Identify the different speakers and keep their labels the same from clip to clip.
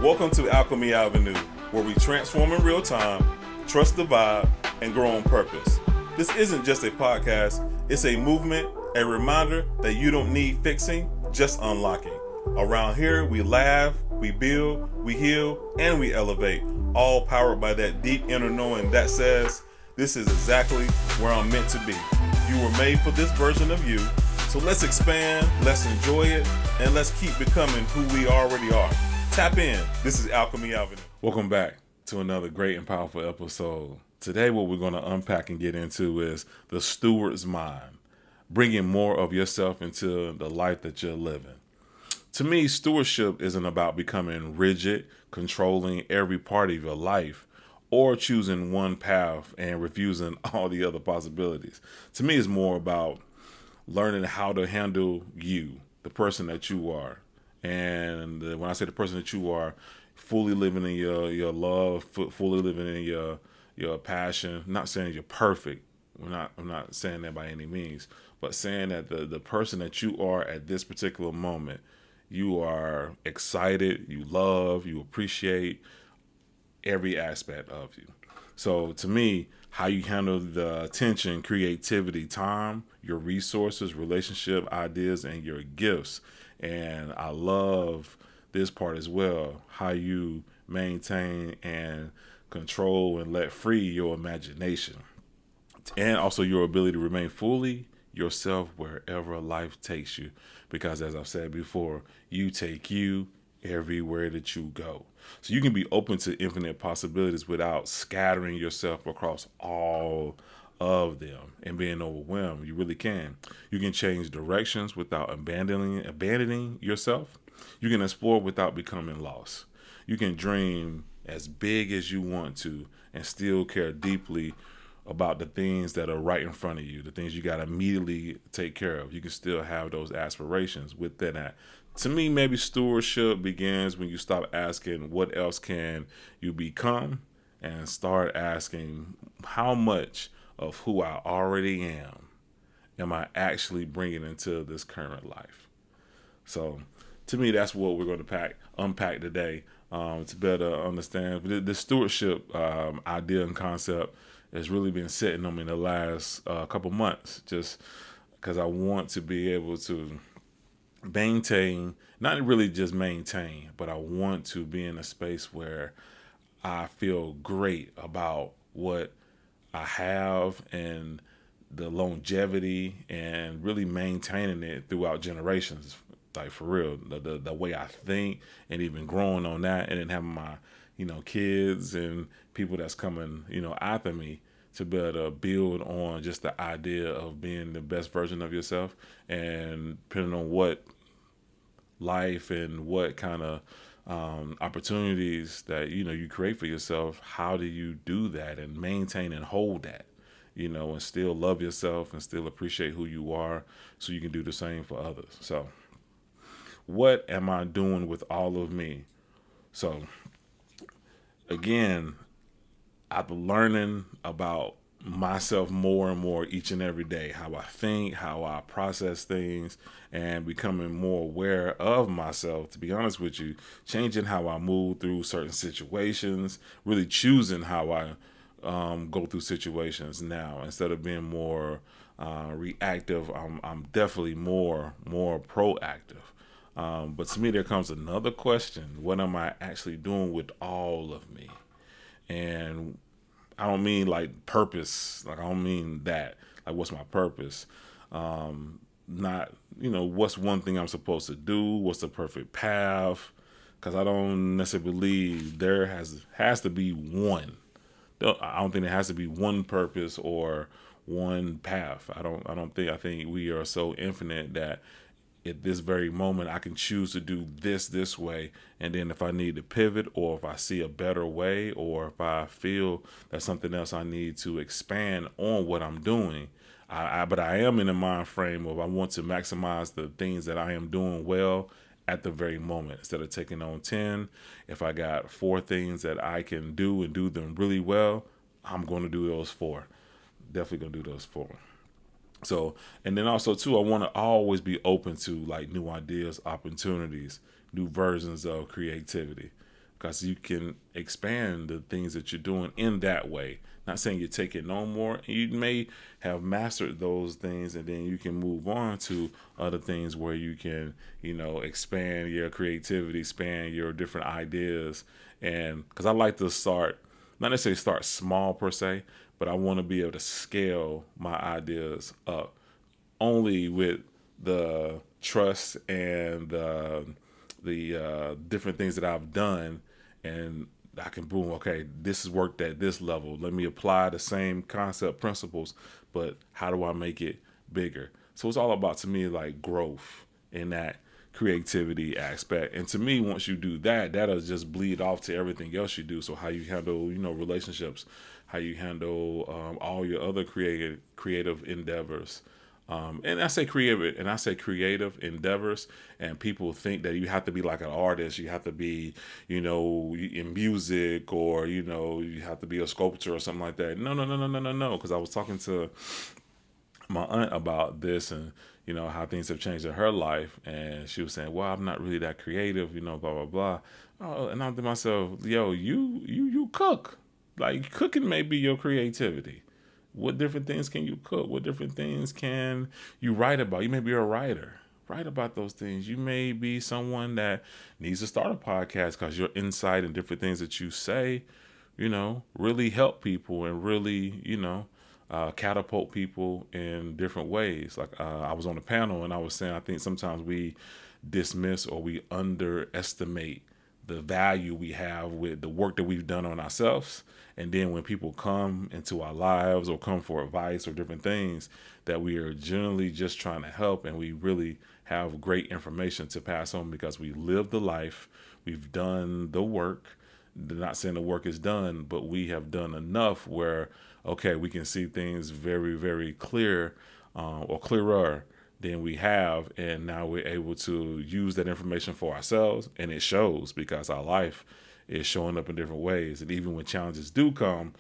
Speaker 1: Welcome to Alchemy Avenue, where we transform in real time, trust the vibe, and grow on purpose. This isn't just a podcast, it's a movement, a reminder that you don't need fixing, just unlocking. Around here, we laugh, we build, we heal, and we elevate, all powered by that deep inner knowing that says, this is exactly where I'm meant to be. You were made for this version of you, so let's expand, let's enjoy it, and let's keep becoming who we already are. Tap in. This is Alchemy Avenue. Welcome back to another great and powerful episode. Today, what we're going to unpack and get into is the steward's mind, bringing more of yourself into the life that you're living. To me, stewardship isn't about becoming rigid, controlling every part of your life, or choosing one path and refusing all the other possibilities. To me, it's more about learning how to handle you, the person that you are. And when I say the person that you are, fully living in your love, fully living in your passion. Not saying you're perfect. I'm not saying that by any means, but saying that the person that you are at this particular moment, you are excited, you love, you appreciate every aspect of you. So to me, how you handle the attention, creativity, time, your resources, relationship, ideas, and your gifts. And I love this part as well, how you maintain and control and let free your imagination. And also your ability to remain fully yourself wherever life takes you. Because as I've said before, you take you everywhere that you go. So you can be open to infinite possibilities without scattering yourself across all of them and being overwhelmed. You really can. You can change directions without abandoning yourself. You can explore without becoming lost. You can dream as big as you want to and still care deeply about the things that are right in front of you, the things you got to immediately take care of. You can still have those aspirations within that. To me, maybe stewardship begins when you stop asking what else can you become and start asking how much of who I already am I actually bringing into this current life. So to me, that's what we're going to unpack today to better understand. This stewardship idea and concept has really been sitting on me in the last couple months, just because I want to be able to maintain, not really just maintain, but I want to be in a space where I feel great about what I have and the longevity and really maintaining it throughout generations. Like for real, the way I think and even growing on that, and then having my, kids and people that's coming, after me to be able to build on just the idea of being the best version of yourself, and depending on what life and what kind of opportunities that you create for yourself, how do you do that and maintain and hold that, and still love yourself and still appreciate who you are, so you can do the same for others. So what am I doing with all of me? So again, I've been learning about myself more and more each and every day, how I think, how I process things, and becoming more aware of myself, to be honest with you, changing how I move through certain situations, really choosing how I go through situations now. Instead of being more reactive, I'm definitely more proactive. But to me, there comes another question: what am I actually doing with all of me? And I don't mean like purpose. Like, I don't mean that. Like, what's my purpose? Not, what's one thing I'm supposed to do? What's the perfect path? Because I don't necessarily believe there has to be one. I don't think there has to be one purpose or one path. I think we are so infinite that at this very moment I can choose to do this way, and then if I need to pivot, or if I see a better way, or if I feel that something else I need to expand on what I'm doing, but I am in a mind frame of I want to maximize the things that I am doing well at the very moment. Instead of taking on 10, if I got 4 things that I can do and do them really well, I'm going to do those 4. Definitely going to do those 4. So, and then also too, I want to always be open to like new ideas, opportunities, new versions of creativity, because you can expand the things that you're doing in that way. Not saying you take it no more. You may have mastered those things, and then you can move on to other things where you can, expand your creativity, expand your different ideas. And because I like to start, not necessarily start small per se, but I want to be able to scale my ideas up only with the trust and the different things that I've done, and I can boom. Okay, this has worked at this level. Let me apply the same concept principles, but how do I make it bigger? So it's all about, to me, like growth in that creativity aspect. And to me, once you do that, that'll just bleed off to everything else you do. So how you handle, relationships, how you handle all your other creative endeavors. And I say creative endeavors, and people think that you have to be like an artist, you have to be, in music, or you have to be a sculptor or something like that. No. Because I was talking to my aunt about this, and how things have changed in her life, and she was saying, "Well, I'm not really that creative, blah blah blah." Oh, and I'm to myself, "Yo, you cook, like cooking may be your creativity." What different things can you cook? What different things can you write about? You may be a writer. Write about those things. You may be someone that needs to start a podcast because your insight and different things that you say, really help people and really, catapult people in different ways. Like I was on a panel and I was saying, I think sometimes we dismiss or we underestimate the value we have with the work that we've done on ourselves. And then when people come into our lives or come for advice or different things, that we are generally just trying to help, and we really have great information to pass on because we lived the life, we've done the work. Not saying the work is done, but we have done enough where, okay, we can see things very, very clear, or clearer than we have, and now we're able to use that information for ourselves, and it shows because our life is showing up in different ways. And even when challenges do come,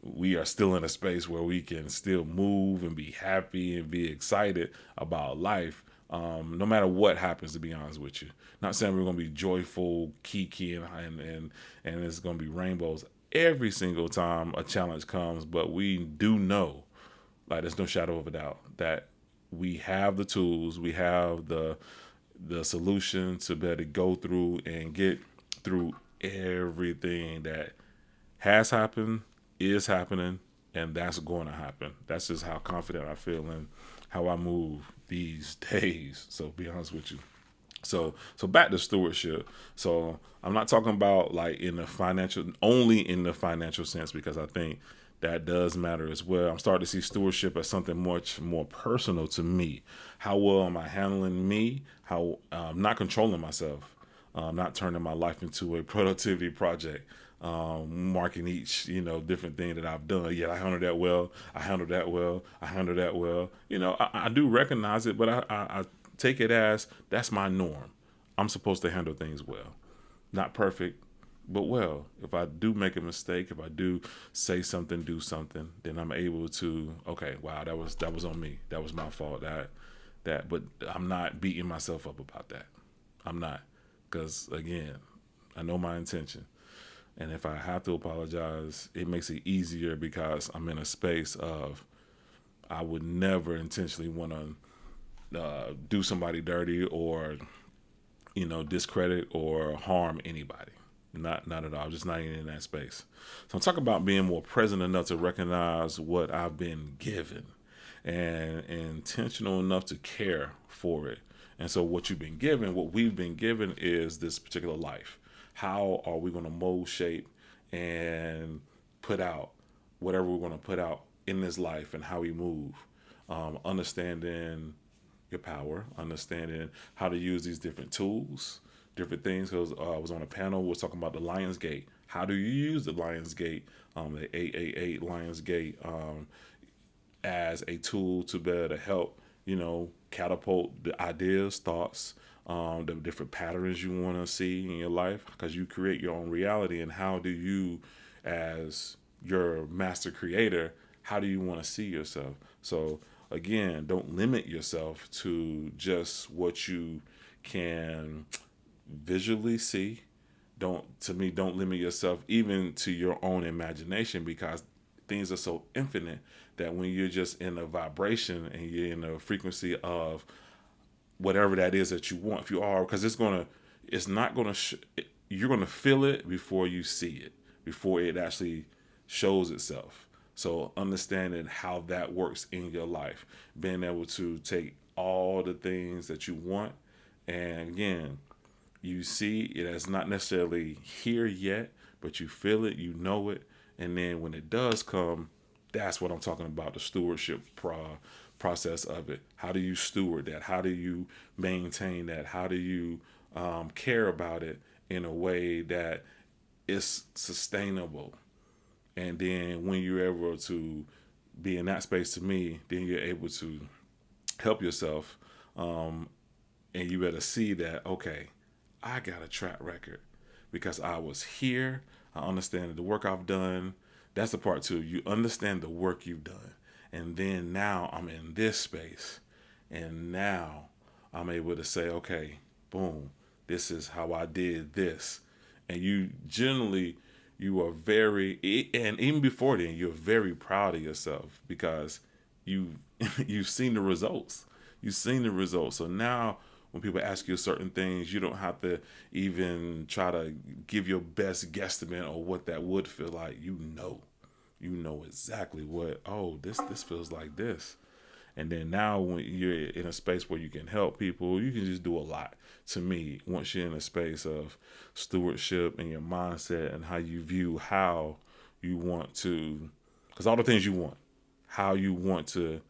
Speaker 1: we are still in a space where we can still move and be happy and be excited about life, no matter what happens, to be honest with you. Not saying we're going to be joyful, kiki, and it's going to be rainbows every single time a challenge comes, but we do know, like there's no shadow of a doubt, that we have the tools, we have the solution to be able to go through and get through everything that has happened, is happening, and that's going to happen. That's just how confident I feel in how I move these days. So be honest with you. So back to stewardship. So I'm not talking about like only in the financial sense, because I think that does matter as well. I'm starting to see stewardship as something much more personal to me. How well am I handling me? How not controlling myself, not turning my life into a productivity project, marking each different thing that I've done. Yeah, I handled that well. I handled that well. I handled that well. I do recognize it, but I take it as that's my norm. I'm supposed to handle things well, not perfect, but well. If I do make a mistake, if I do say something, do something, then I'm able to, okay, wow, that was on me. That was my fault. But I'm not beating myself up about that. I'm not, because again, I know my intention. And if I have to apologize, it makes it easier because I'm in a space of, I would never intentionally want to do somebody dirty or discredit or harm anybody. Not at all. I'm just not even in that space. So I'm talking about being more present enough to recognize what I've been given and intentional enough to care for it. And so what we've been given is this particular life. How are we going to mold, shape, and put out whatever we're going to put out in this life, and how we move, understanding your power, understanding how to use these different tools, different things. Because I was on a panel, we was talking about the Lions Gate. How do you use the Lions Gate, the 888 Lions Gate, as a tool to be able to help, catapult the ideas, thoughts, the different patterns you want to see in your life, because you create your own reality. And how do you, as your master creator, how do you want to see yourself? So again, don't limit yourself to just what you can visually see. don't limit yourself even to your own imagination, because things are so infinite that when you're just in a vibration and you're in a frequency of whatever that is that you want, if you are, because it's not gonna, you're gonna feel it before you see it, before it actually shows itself. So understanding how that works in your life, being able to take all the things that you want, and again, you see it as not necessarily here yet, but you feel it, you know it, and then when it does come, that's what I'm talking about, the stewardship process of it. How do you steward that? How do you maintain that? How do you care about it in a way that is sustainable? And then when you're able to be in that space, to me, then you're able to help yourself, and you better see that, okay, I got a track record because I was here. I understand the work I've done. That's the part too. You understand the work you've done. And then now I'm in this space. And now I'm able to say, okay, boom, this is how I did this. And you are very, and even before then, you're very proud of yourself because you, you've seen the results. You've seen the results. So now when people ask you certain things, you don't have to even try to give your best guesstimate on what that would feel like. You know exactly what, oh, this feels like this. And then now when you're in a space where you can help people, you can just do a lot. To me, once you're in a space of stewardship and your mindset and how you view how you want to, because all the things you want, how you want to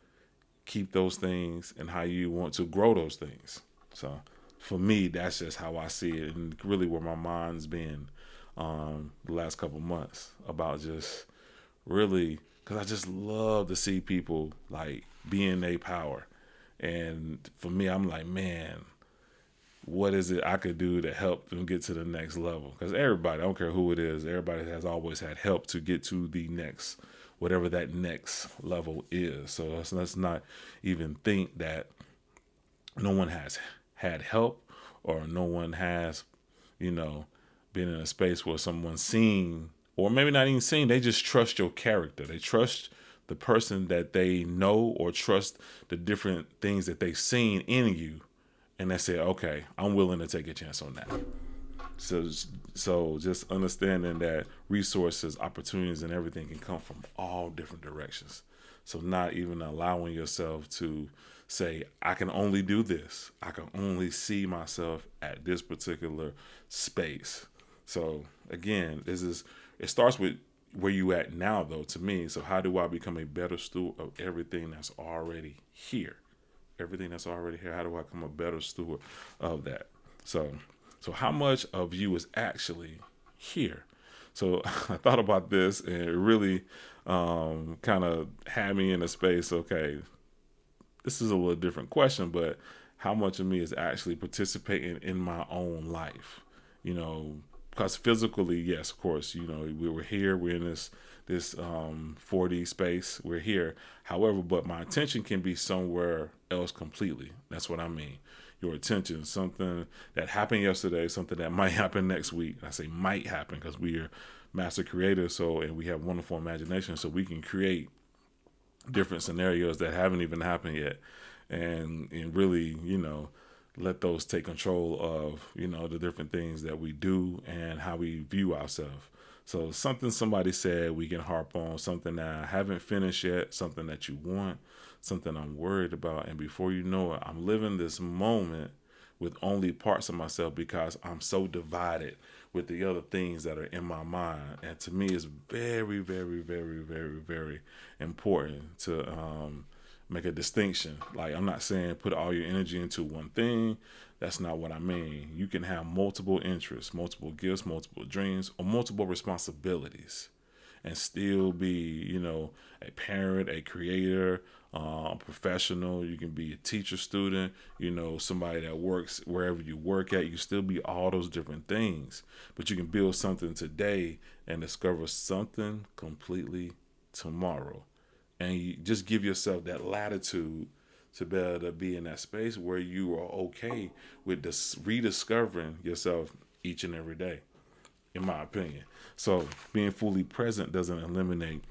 Speaker 1: keep those things and how you want to grow those things. So for me, that's just how I see it, and really where my mind's been the last couple months, about just really, because I just love to see people like be in their power. And for me, I'm like, man, what is it I could do to help them get to the next level? Because everybody, I don't care who it is, everybody has always had help to get to the next, whatever that next level is. So let's not even think that no one has had help, or no one has, been in a space where someone's seen, or maybe not even seen, they just trust your character. They trust the person that they know, or trust the different things that they've seen in you. And they say, okay, I'm willing to take a chance on that. So just understanding that resources, opportunities, and everything can come from all different directions. So not even allowing yourself to say, I can only do this. I can only see myself at this particular space. So again, it starts with where you at now, though, to me. So how do I become a better steward of everything that's already here? Everything that's already here. How do I become a better steward of that? So how much of you is actually here? So I thought about this, and it really kind of had me in a space. Okay, this is a little different question, but how much of me is actually participating in my own life? Because physically, yes, of course, we were here. We're in this 4D space. We're here. However, but my attention can be somewhere else completely. That's what I mean. Your attention, something that happened yesterday, something that might happen next week. I say might happen because we are master creators, and we have wonderful imagination, so we can create different scenarios that haven't even happened yet, and really, let those take control of, the different things that we do and how we view ourselves. So something somebody said we can harp on, something that I haven't finished yet, something that you want, something I'm worried about. And before you know it, I'm living this moment with only parts of myself because I'm so divided with the other things that are in my mind. And to me, it's very, very, very, very, very important to make a distinction. Like, I'm not saying put all your energy into one thing. That's not what I mean. You can have multiple interests, multiple gifts, multiple dreams, or multiple responsibilities, and still be, a parent, a creator, a professional. You can be a teacher, student, somebody that works wherever you work at. You still be all those different things, but you can build something today and discover something completely tomorrow. And you just give yourself that latitude to be able to be in that space where you are okay with rediscovering yourself each and every day. in my opinion. So being fully present doesn't eliminate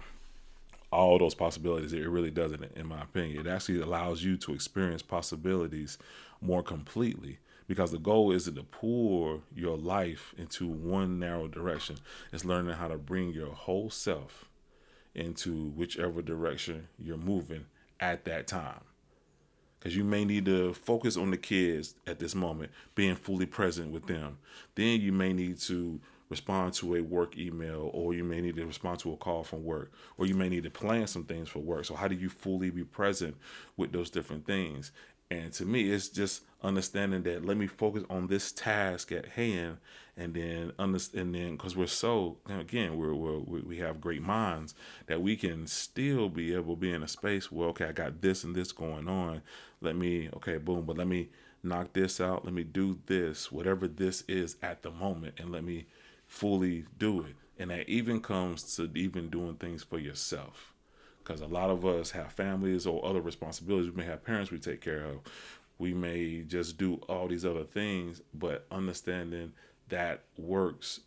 Speaker 1: all those possibilities. It really doesn't, in my opinion. It actually allows you to experience possibilities more completely, because the goal isn't to pour your life into one narrow direction. It's learning how to bring your whole self into whichever direction you're moving at that time. Because you may need to focus on the kids at this moment, being fully present with them. Then you may need to respond to a work email, or you may need to respond to a call from work, or you may need to plan some things for work. So how do you fully be present with those different things? And to me, it's just understanding that let me focus on this task at hand, and then understand. And then, because we're so, again, we have great minds, that we can still be able to be in a space where, okay, I got this and this going on. Let me, okay, boom, but let me knock this out. Let me do this, whatever this is at the moment, and let me fully do it. And that even comes to even doing things for yourself, because a lot of us have families or other responsibilities. We may have parents we take care of. We may just do all these other things, but understanding that works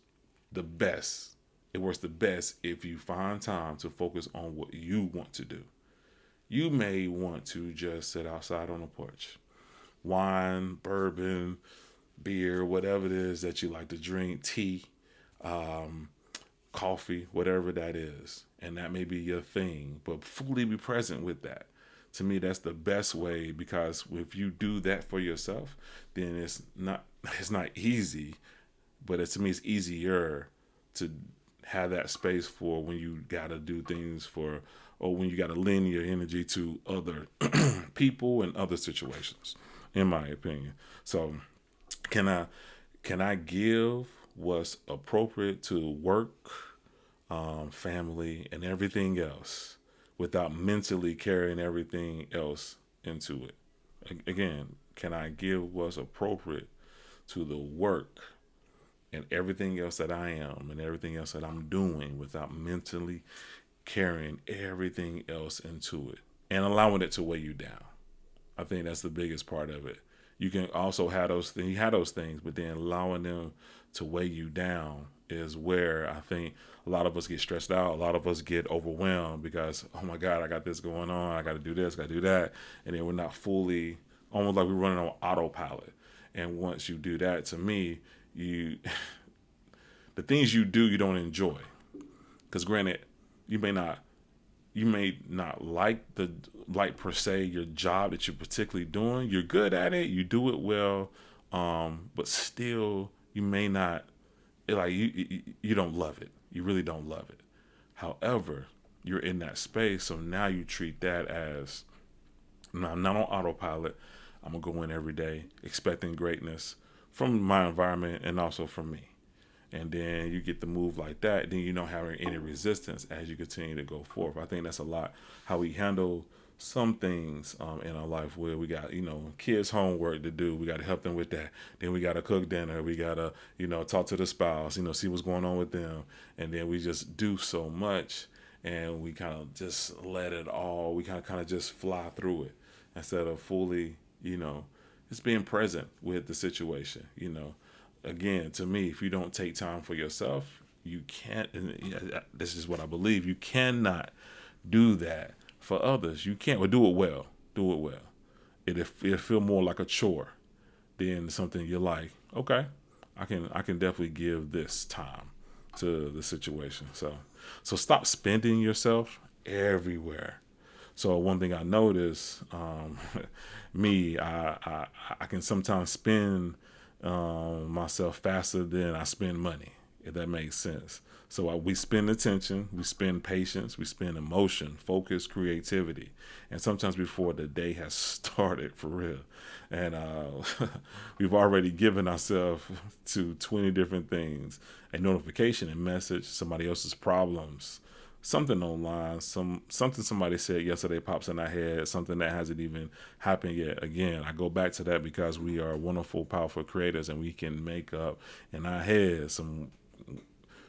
Speaker 1: the best. It works the best if you find time to focus on what you want to do. You may want to just sit outside on the porch, wine, bourbon, beer, whatever it is that you like to drink, tea, um, coffee, whatever that is. And that may be your thing, but fully be present with that. To me, that's the best way, because if you do that for yourself, then it's not easy, but to me, it's easier to have that space for when you got to do things for, or when you got to lend your energy to other people and other situations, in my opinion. So can I give what's appropriate to work, family, and everything else, without mentally carrying everything else into it? Again, can I give what's appropriate to the work and everything else that I am and everything else that I'm doing, without mentally carrying everything else into it and allowing it to weigh you down? I think that's the biggest part of it. You can also have those things, but then allowing them to weigh you down is where I think a lot of us get stressed out. A lot of us get overwhelmed because, oh my God, I got this going on. I got to do this, got to do that. And then we're not fully, almost like we're running on autopilot. And once you do that, to me, you, the things you do, you don't enjoy. Because granted, you may not like per se your job that you're particularly doing. You're good at it, you do it well, but still you may not, like, you don't love it. You really don't love it. However, you're in that space, so now you treat that as, no, I'm not on autopilot. I'm gonna go in every day expecting greatness from my environment and also from me. And then you get the move like that, then you don't have any resistance as you continue to go forth. I think that's a lot how we handle some things in our life, where we got, kids' homework to do. We got to help them with that. Then we got to cook dinner. We got to, talk to the spouse, see what's going on with them. And then we just do so much, and we kind of just let it all, we kind of just fly through it instead of fully, just being present with the situation. Again, to me, if you don't take time for yourself, you can't, and this is what I believe, you cannot do that for others. You can't, or do it well. Do it well. It'll feel more like a chore than something you're like, okay, I can definitely give this time to the situation. So stop spending yourself everywhere. So one thing I notice, I can sometimes spend myself faster than I spend money, if that makes sense. So we spend attention, we spend patience, we spend emotion, focus, creativity, and sometimes before the day has started, for real. And we've already given ourselves to 20 different things: a notification, a message, somebody else's problems, something online, something somebody said yesterday pops in our head, something that hasn't even happened yet. Again, I go back to that because we are wonderful, powerful creators, and we can make up in our heads some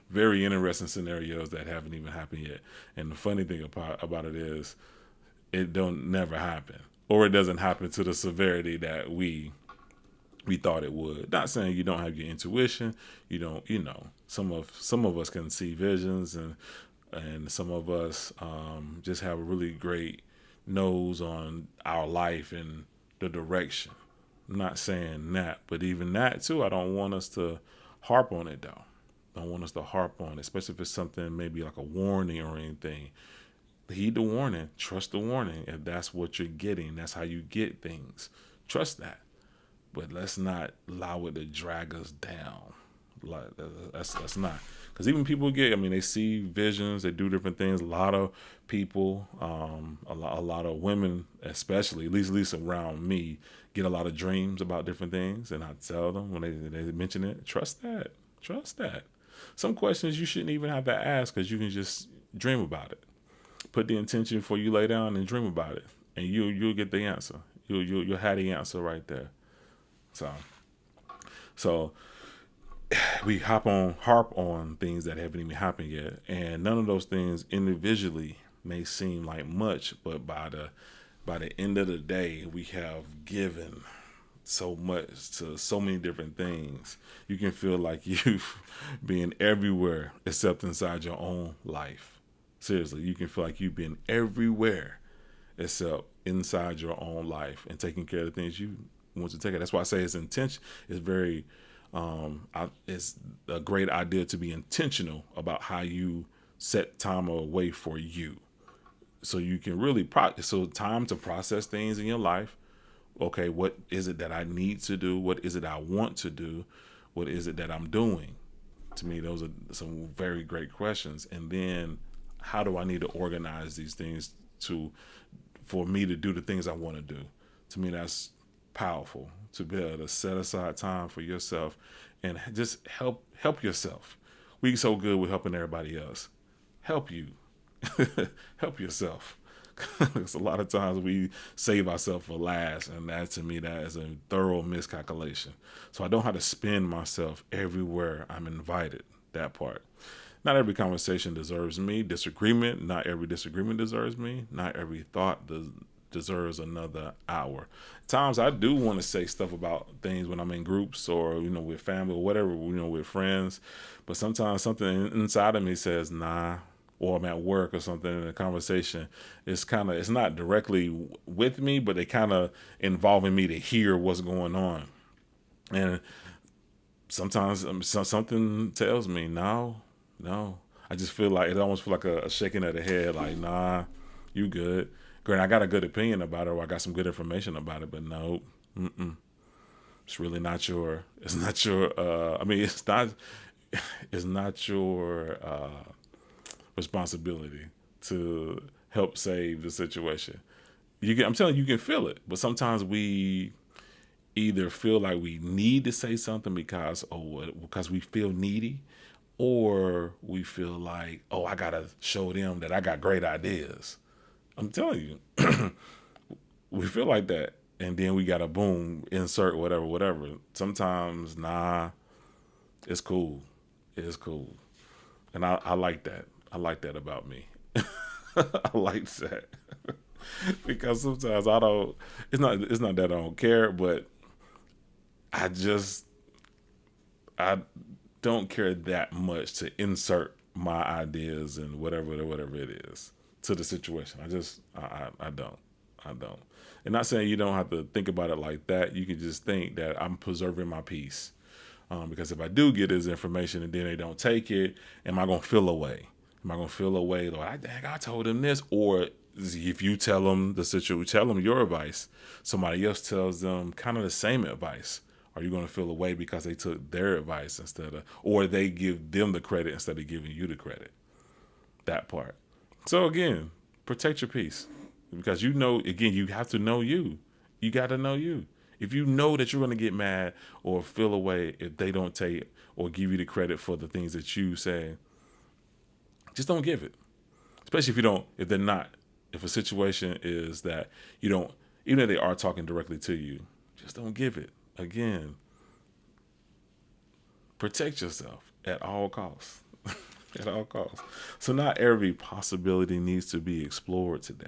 Speaker 1: very interesting scenarios that haven't even happened yet. And the funny thing about it is, it don't never happen, or it doesn't happen to the severity that we we thought it would. Not saying you don't have your intuition. You don't, some of us can see visions, and some of us just have a really great nose on our life and the direction. I'm not saying that, but even that too, I don't want us to harp on it though. I don't want us to harp on it, especially if it's something maybe like a warning or anything. Heed the warning, trust the warning. If that's what you're getting, that's how you get things. Trust that. But let's not allow it to drag us down. Like that's not, because even people they see visions, they do different things. A lot of people, a lot of women, especially, at least around me, get a lot of dreams about different things, and I tell them when they mention it, trust that. Some questions you shouldn't even have to ask, because you can just dream about it. Put the intention before you lay down and dream about it, and you'll get the answer. You'll have the answer right there. So we harp on things that haven't even happened yet, and none of those things individually may seem like much, but by the end of the day, we have given so much to so many different things. You can feel like you've been everywhere except inside your own life. Seriously, you can feel like you've been everywhere except inside your own life and taking care of the things you want to take care of. That's why I say it's intention. It's very, it's a great idea to be intentional about how you set time away for you, so you can really so time to process things in your life. Okay, what is it that I need to do? What is it I want to do? What is it that I'm doing? To me, those are some very great questions. And then, how do I need to organize these things for me to do the things I want to do? To me, that's powerful, to be able to set aside time for yourself and just help yourself. We so good with helping everybody else. Help you. Help yourself. Because a lot of times we save ourselves for last, and that, to me, that is a thorough miscalculation. So I don't have to spend myself everywhere I'm invited. That part. Not every conversation deserves me. Disagreement, not every disagreement deserves me. Not every thought deserves another hour. Times I do want to say stuff about things when I'm in groups, or with family, or whatever, with friends. But sometimes something inside of me says nah, or I'm at work or something, in a conversation, it's not directly with me, but they kind of involving me to hear what's going on. And sometimes something tells me no. I just feel like it almost feel like a shaking of the head, like nah, you good. Granted, I got a good opinion about it, or I got some good information about it, but no, it's really not your. It's not your. It's not your responsibility to help save the situation. I'm telling you, you can feel it, but sometimes we either feel like we need to say something because we feel needy, or we feel like, I gotta show them that I got great ideas. I'm telling you, we feel like that, and then we gotta boom, insert whatever. Sometimes, nah, it's cool. It's cool, and I like that. I like that about me. I like that because sometimes I don't. It's not that I don't care, but I don't care that much to insert my ideas and whatever it is to the situation. I don't. And not saying you don't have to think about it like that. You can just think that I'm preserving my peace. Because if I do get this information and then they don't take it, am I going to feel away? Am I going to feel away? Like, I told them this. Or if you tell them the situation, tell them your advice, somebody else tells them kind of the same advice. Are you going to feel away because they took their advice or they give them the credit instead of giving you the credit? That part. So again, protect your peace, because again, you have to know you. You got to know you. If you know that you're going to get mad or feel away if they don't take or give you the credit for the things that you say, just don't give it. Especially if they're not. If a situation is that you don't, even if they are talking directly to you, just don't give it. Again, protect yourself at all costs. At all costs. So not every possibility needs to be explored today.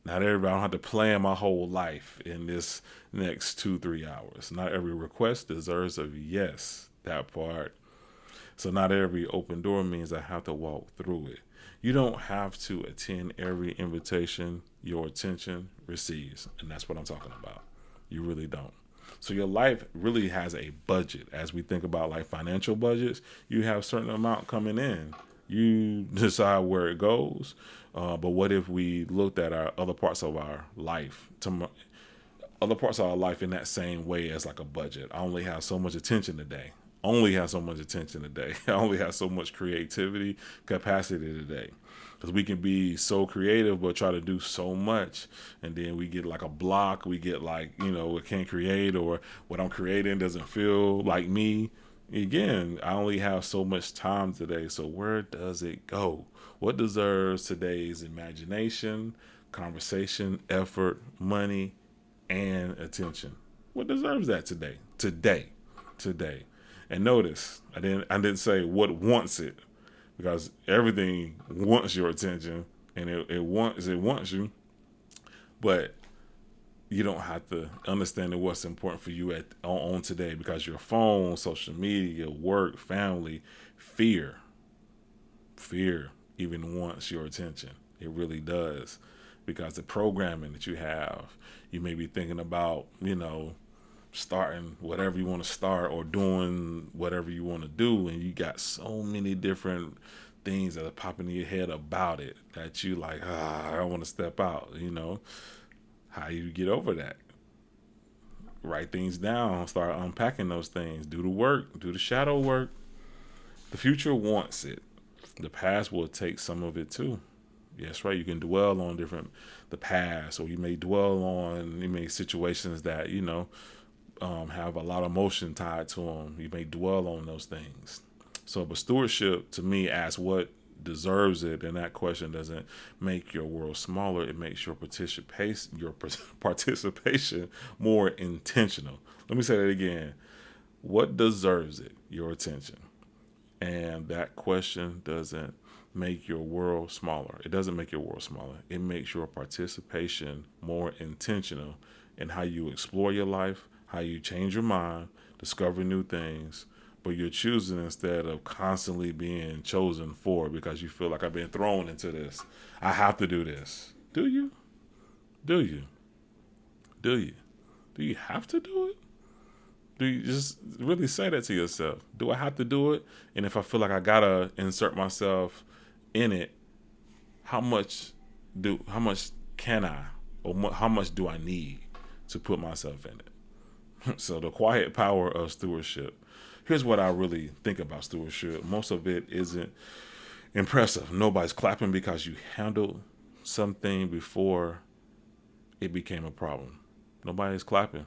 Speaker 1: Not everybody, I don't have to plan my whole life in this next 2-3 hours. Not every request deserves a yes, that part. So not every open door means I have to walk through it. You don't have to attend every invitation your attention receives. And that's what I'm talking about. You really don't. So your life really has a budget. As we think about like financial budgets, you have a certain amount coming in. You decide where it goes. But what if we looked at our other parts of our life, other parts of our life in that same way as like a budget? I only have so much attention today. Only have so much attention today. I only have so much creativity capacity today. Because we can be so creative but try to do so much, and then we get like a block. We get like, we can't create, or what I'm creating doesn't feel like me. Again, I only have so much time today. So where does it go? What deserves today's imagination, conversation, effort, money, and attention? What deserves that today? Today. And notice, I didn't say what wants it, because everything wants your attention, and it wants you, but you don't have to understand what's important for you on today, because your phone, social media, work, family, fear even wants your attention. It really does, because the programming that you have, you may be thinking about, starting whatever you want to start or doing whatever you want to do, and you got so many different things that are popping in your head about it that you like, I don't want to step out. How you get over that? Write things down, start unpacking those things, do the work, do the shadow work. The future wants it. The past will take some of it too. Yes, right. You can dwell on the past, or you may dwell on situations that have a lot of emotion tied to them. You may dwell on those things. So, but stewardship to me asks what deserves it, and that question doesn't make your world smaller. It makes your participation more intentional. Let me say that again. What deserves it? Your attention. And that question doesn't make your world smaller. It doesn't make your world smaller. It makes your participation more intentional in how you explore your life, how you change your mind, discover new things, but you're choosing instead of constantly being chosen for, because you feel like I've been thrown into this. I have to do this. Do you? Do you? Do you? Do you have to do it? Do you just really say that to yourself? Do I have to do it? And if I feel like I gotta insert myself in it, how much can I, or how much do I need to put myself in it? So the quiet power of stewardship. Here's what I really think about stewardship. Most of it isn't impressive. Nobody's clapping because you handled something before it became a problem. Nobody's clapping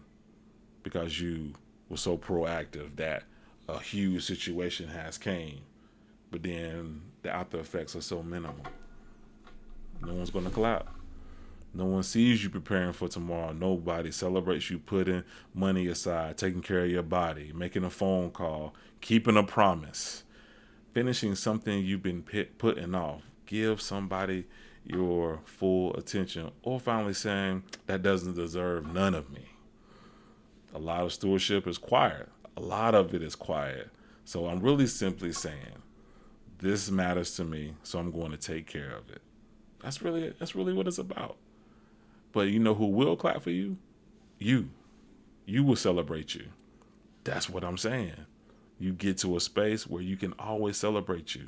Speaker 1: because you were so proactive that a huge situation has came, but then the after effects are so minimal. No one's going to clap. No one sees you preparing for tomorrow. Nobody celebrates you putting money aside, taking care of your body, making a phone call, keeping a promise, finishing something you've been putting off. Give somebody your full attention, or finally saying that doesn't deserve none of me. A lot of stewardship is quiet. A lot of it is quiet. So I'm really simply saying, this matters to me, so I'm going to take care of it. That's really what it's about. But you know who will clap for you? You. You will celebrate you. That's what I'm saying. You get to a space where you can always celebrate you.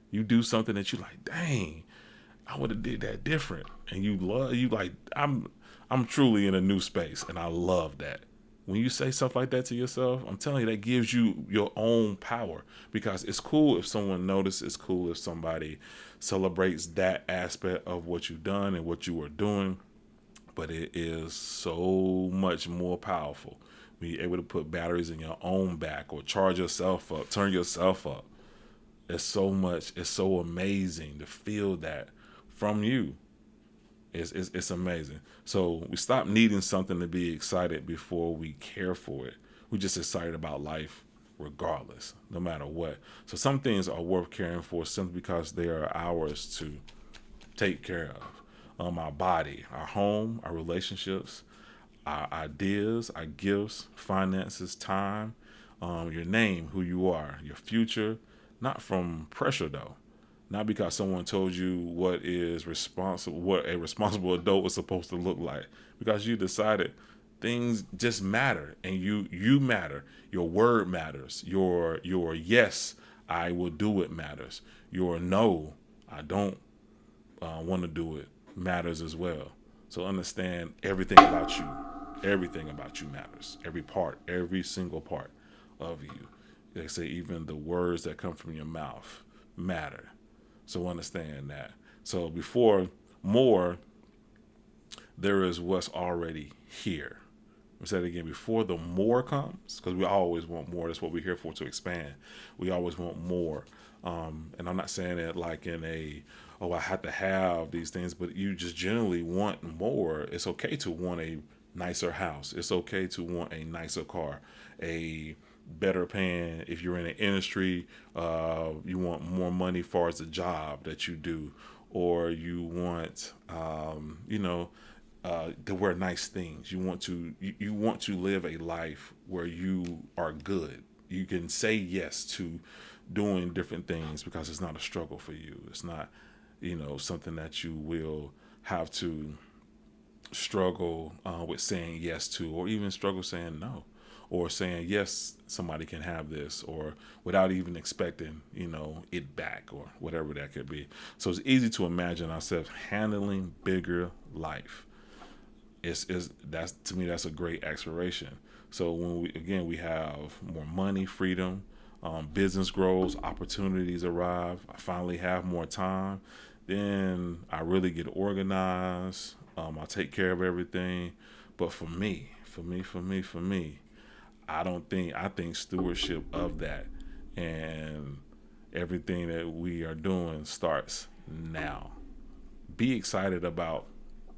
Speaker 1: You do something that you like, dang, I would have did that different. And I'm truly in a new space, and I love that. When you say stuff like that to yourself, I'm telling you, that gives you your own power, because it's cool if someone notices. It's cool if somebody celebrates that aspect of what you've done and what you are doing. But it is so much more powerful when you're able to put batteries in your own back, or charge yourself up, turn yourself up. It's so amazing to feel that from you. It's amazing. So we stop needing something to be excited before we care for it. We're just excited about life regardless, no matter what. So some things are worth caring for simply because they are ours to take care of. our body, our home, our relationships, our ideas, our gifts, finances, time, your name, who you are, your future, not from pressure though. Not because someone told you what a responsible adult was supposed to look like. Because you decided things just matter, and you matter. Your word matters. Your yes, I will do it matters. Your no, I don't want to do it matters as well. So understand everything about you. Everything about you matters. Every part, every single part of you. They say even the words that come from your mouth matter. So understand that. So before more, there is what's already here. I said it again, before the more comes, because we always want more. That's what we're here for, to expand. We always want more. And I'm not saying it like in I have to have these things, but you just generally want more. It's okay to want a nicer house. It's okay to want a nicer car, a better paying. If you're in an industry, you want more money as far as the job that you do, or you want, to wear nice things. You want to live a life where you are good. You can say yes to doing different things because it's not a struggle for you. It's not, something that you will have to struggle with saying yes to, or even struggle saying no, or saying yes, somebody can have this, or without even expecting, it back, or whatever that could be. So it's easy to imagine ourselves handling bigger life. That's, to me, that's a great aspiration. So when we have more money, freedom, business grows, opportunities arrive, I finally have more time, then I really get organized. I take care of everything. But for me, I think stewardship of that, and everything that we are doing starts now. Be excited about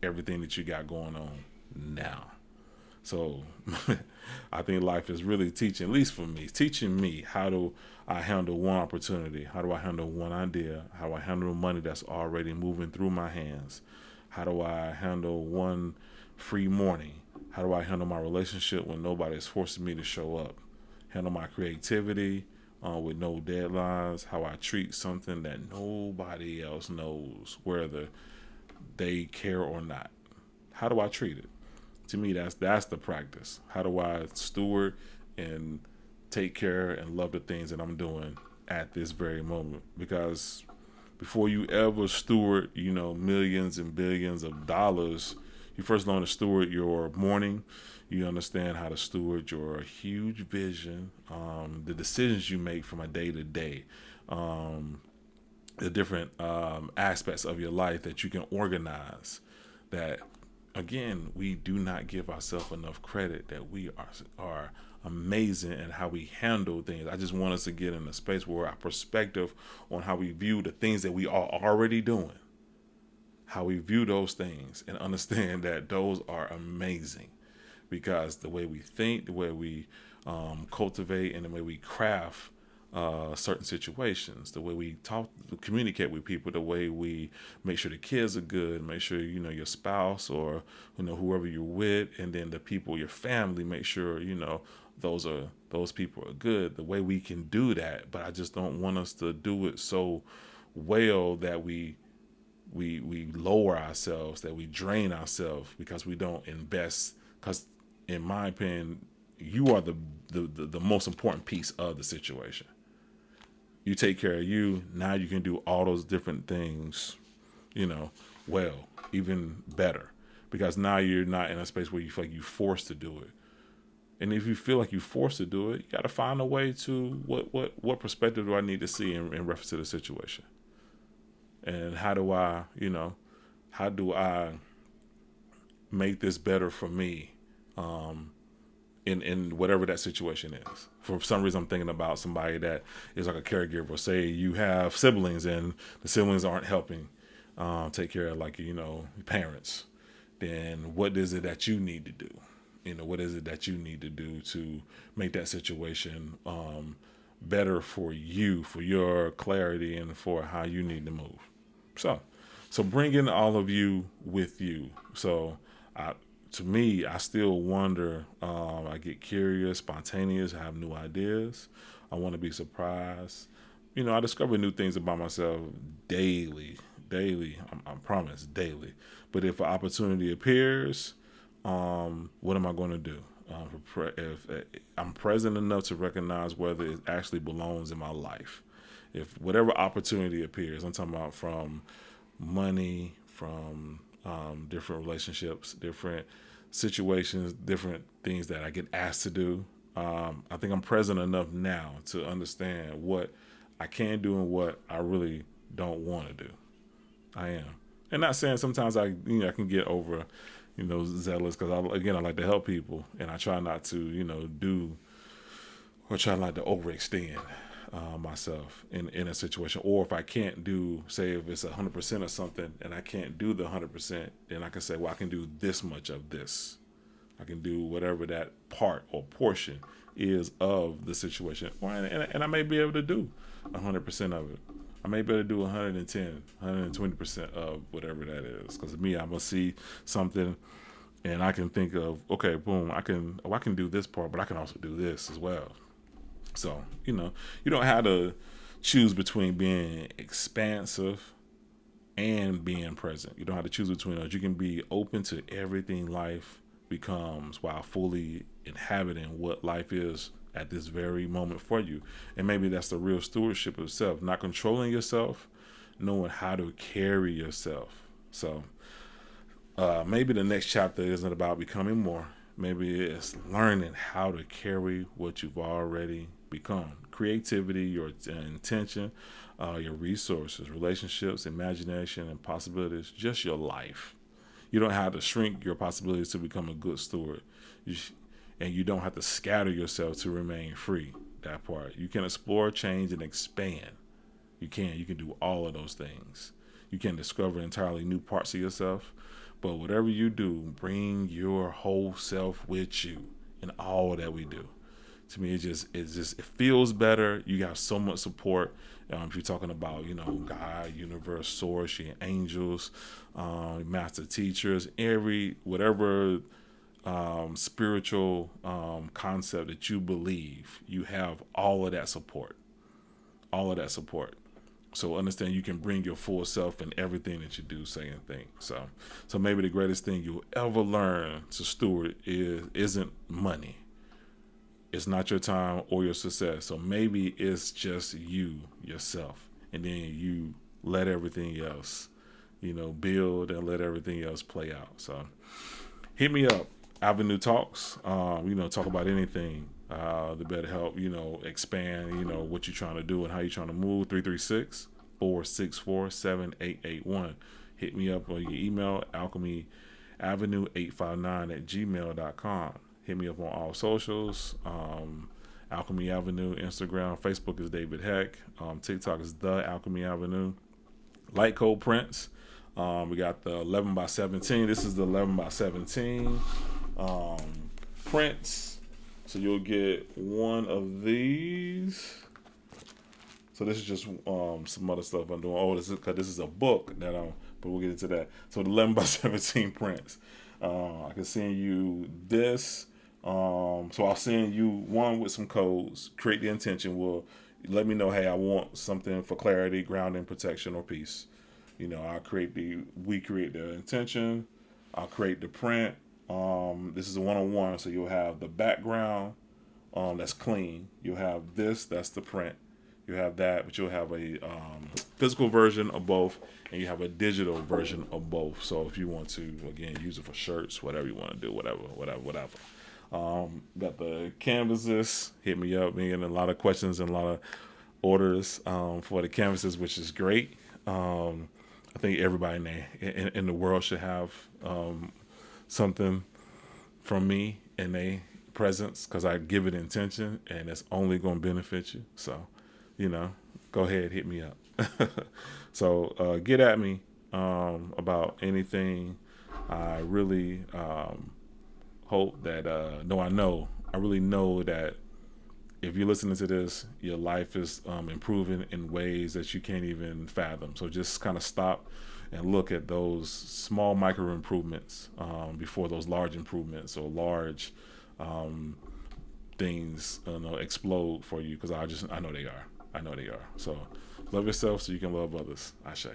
Speaker 1: everything that you got going on now. So I think life is really teaching, at least for me, teaching me how do I handle one opportunity? How do I handle one idea? How do I handle money that's already moving through my hands? How do I handle one free morning? How do I handle my relationship when nobody is forcing me to show up? Handle my creativity with no deadlines. How I treat something that nobody else knows whether they care or not. How do I treat it? To me, that's the practice. How do I steward and take care and love the things that I'm doing at this very moment? Because before you ever steward, millions and billions of dollars, you first learn to steward your morning. You understand how to steward your huge vision, the decisions you make from a day to day, the different aspects of your life that you can organize. That, again, we do not give ourselves enough credit that we are amazing at how we handle things. I just want us to get in a space where our perspective on how we view the things that we are already doing, how we view those things, and understand that those are amazing. Because the way we think, the way we cultivate, and the way we craft certain situations, the way we communicate with people, the way we make sure the kids are good, make sure your spouse or whoever you're with, and then the people, your family, make sure those people are good. The way we can do that, but I just don't want us to do it so well that we lower ourselves, that we drain ourselves because we don't invest. Because in my opinion, you are the most important piece of the situation. You take care of you, now you can do all those different things, well, even better. Because now you're not in a space where you feel like you're forced to do it. And if you feel like you're forced to do it, you got to find a way to, what perspective do I need to see in reference to the situation? And how do I make this better for me in whatever that situation is? For some reason, I'm thinking about somebody that is like a caregiver. Say you have siblings and the siblings aren't helping take care of your parents. Then what is it that you need to do? What is it that you need to do to make that situation better for you, for your clarity, and for how you need to move? So So bringing all of you with you. So to me, I still wonder. I get curious, spontaneous, I have new ideas. I want to be surprised. I discover new things about myself daily. Daily, I promise, daily. But if an opportunity appears, what am I going to do? If I'm present enough to recognize whether it actually belongs in my life. If whatever opportunity appears, I'm talking about from money, from different relationships, different situations, different things that I get asked to do. I think I'm present enough now to understand what I can do and what I really don't want to do. I am. And not saying sometimes I can get over, zealous, because I like to help people, and I try not to, try not to overextend myself in a situation. Or if I can't do, say if it's 100% of something and I can't do the 100%, then I can say, well, I can do this much of this. I can do whatever that part or portion is of the situation. And I may be able to do 100% of it. I may be able to do 110, 120% of whatever that is. Because me, I'm going to see something and I can think of, okay, boom, I can do this part, but I can also do this as well. So, you don't have to choose between being expansive and being present. You don't have to choose between those. You can be open to everything life becomes while fully inhabiting what life is at this very moment for you. And maybe that's the real stewardship of self, not controlling yourself, knowing how to carry yourself. So maybe the next chapter isn't about becoming more. Maybe it's learning how to carry what you've already become. Creativity, your intention, your resources, relationships, imagination, and possibilities, just your life. You don't have to shrink your possibilities to become a good steward. And you don't have to scatter yourself to remain free. That part. You can explore, change, and expand. You can do all of those things. You can discover entirely new parts of yourself. But whatever you do, bring your whole self with you in all that we do. To me, it feels better. You got so much support. If you're talking about, God, universe, source, your angels, master teachers, whatever spiritual concept that you believe, you have all of that support. All of that support. So understand you can bring your full self in everything that you do, say, and think. So maybe the greatest thing you'll ever learn to steward isn't money. It's not your time or your success. So maybe it's just yourself. And then you let everything else, build and let everything else play out. So hit me up. Avenue Talks, talk about anything that better help, expand, what you're trying to do and how you're trying to move. 336-464-7881. Hit me up on your email, alchemyavenue859@gmail.com. Hit me up on all socials, Alchemy Avenue, Instagram, Facebook is David Heck, TikTok is The Alchemy Avenue. Light Code Prints. We got the 11x17. This is the 11x17 prints. So you'll get one of these. So this is just some other stuff I'm doing. Oh, this is a book but we'll get into that. So the 11x17 prints. I can send you this. So I'll send you one with some codes. Create the intention. Will let me know, hey, I want something for clarity, grounding, protection, or peace. We create the intention. I'll create the print. This is a one-on-one, so you'll have the background that's clean. You'll have this, that's the print. You have that, but you'll have a physical version of both, and you have a digital version of both. So if you want to, again, use it for shirts, whatever you want to do, whatever. Got the canvases. Hit me up. Me getting a lot of questions and a lot of orders for the canvases, which is great. I think everybody in the world should have something from me in their presence, because I give it intention and it's only going to benefit you. So, go ahead, hit me up. So get at me about anything. I really hope that I really know that if you're listening to this, your life is improving in ways that you can't even fathom. So just kind of stop and look at those small micro improvements before those large improvements or large things explode for you, because I know they are. So love yourself so you can love others. Ashe.